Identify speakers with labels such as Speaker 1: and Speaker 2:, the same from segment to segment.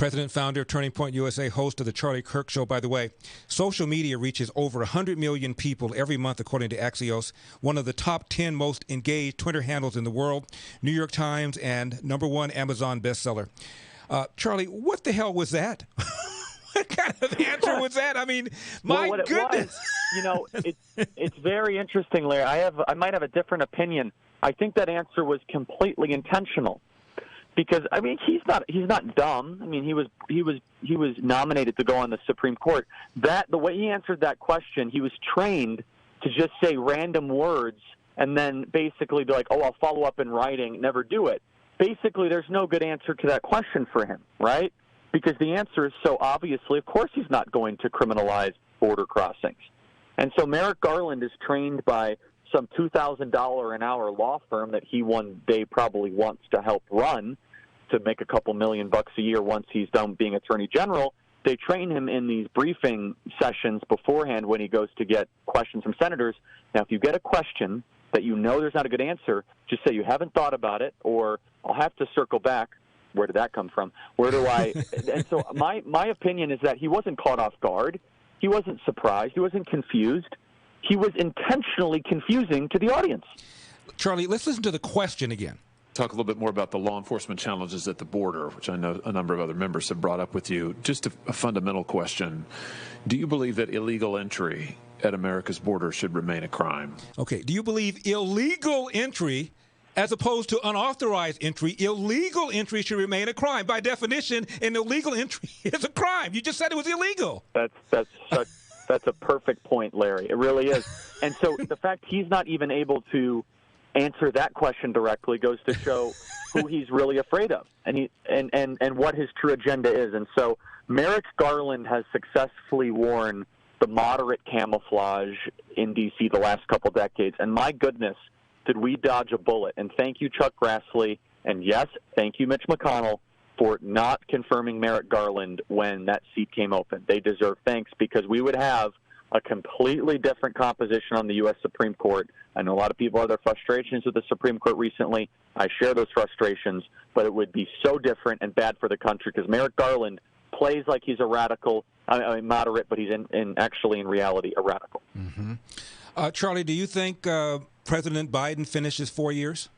Speaker 1: President, founder, Turning Point USA, host of the Charlie Kirk Show. By the way, social media reaches over 100 million people every month, according to Axios, one of the top 10 most engaged Twitter handles in the world, New York Times, and #1 Amazon bestseller. Charlie, what the hell was that? What kind of answer was that? I mean, my goodness.
Speaker 2: It's very interesting, Larry. I might have a different opinion. I think that answer was completely intentional, because I mean he's not dumb. I mean he was nominated to go on the Supreme Court. The way he answered that question, he was trained to just say random words and then basically be like, "Oh, I'll follow up in writing," never do it. Basically, there's no good answer to that question for him, right? Because the answer is so obviously, of course he's not going to criminalize border crossings. And so Merrick Garland is trained by some $2,000 an hour law firm that he one day probably wants to help run to make a couple $1 million a year once he's done being Attorney General. They train him in these briefing sessions beforehand when he goes to get questions from senators. Now, if you get a question that you know there's not a good answer, just say you haven't thought about it, or I'll have to circle back. Where did that come from? Where do I? And so my opinion is that he wasn't caught off guard. He wasn't surprised. He wasn't confused. He was intentionally confusing to the audience.
Speaker 1: Charlie, let's listen to the question again.
Speaker 3: Talk a little bit more about the law enforcement challenges at the border, which I know a number of other members have brought up with you. Just a fundamental question. Do you believe that illegal entry at America's border should remain a crime?
Speaker 1: Okay. Do you believe illegal entry, as opposed to unauthorized entry, illegal entry should remain a crime? By definition, an illegal entry is a crime. You just said it was illegal.
Speaker 2: That's a perfect point, Larry. It really is. And so the fact he's not even able to answer that question directly goes to show who he's really afraid of and what his true agenda is. And so Merrick Garland has successfully worn the moderate camouflage in D.C. the last couple decades. And my goodness, did we dodge a bullet. And thank you, Chuck Grassley. And yes, thank you, Mitch McConnell, for not confirming Merrick Garland when that seat came open. They deserve thanks, because we would have a completely different composition on the U.S. Supreme Court. I know a lot of people have their frustrations with the Supreme Court recently. I share those frustrations, but it would be so different and bad for the country, because Merrick Garland plays like he's a radical, moderate, but he's actually in reality a radical.
Speaker 1: Mm-hmm. Charlie, do you think President Biden finishes 4 years?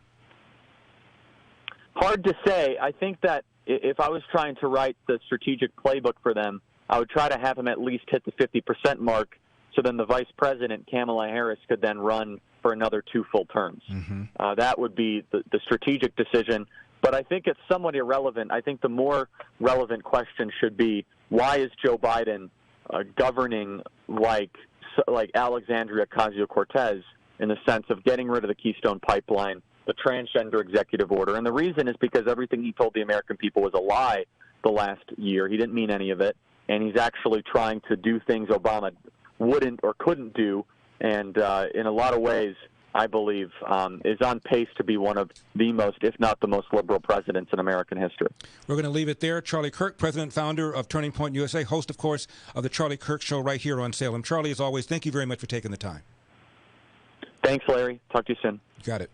Speaker 2: Hard to say. I think that if I was trying to write the strategic playbook for them, I would try to have him at least hit the 50% mark, so then the vice president, Kamala Harris, could then run for another 2 full terms. Mm-hmm. That would be the strategic decision. But I think it's somewhat irrelevant. I think the more relevant question should be, why is Joe Biden governing like Alexandria Ocasio-Cortez, in the sense of getting rid of the Keystone Pipeline, the transgender executive order? And the reason is because everything he told the American people was a lie the last year. He didn't mean any of it. And he's actually trying to do things Obama wouldn't or couldn't do. And in a lot of ways, I believe, is on pace to be one of the most, if not the most liberal presidents in American history.
Speaker 1: We're going to leave it there. Charlie Kirk, president, founder of Turning Point USA, host, of course, of the Charlie Kirk Show right here on Salem. Charlie, as always, thank you very much for taking the time.
Speaker 2: Thanks, Larry. Talk to you soon.
Speaker 1: Got it.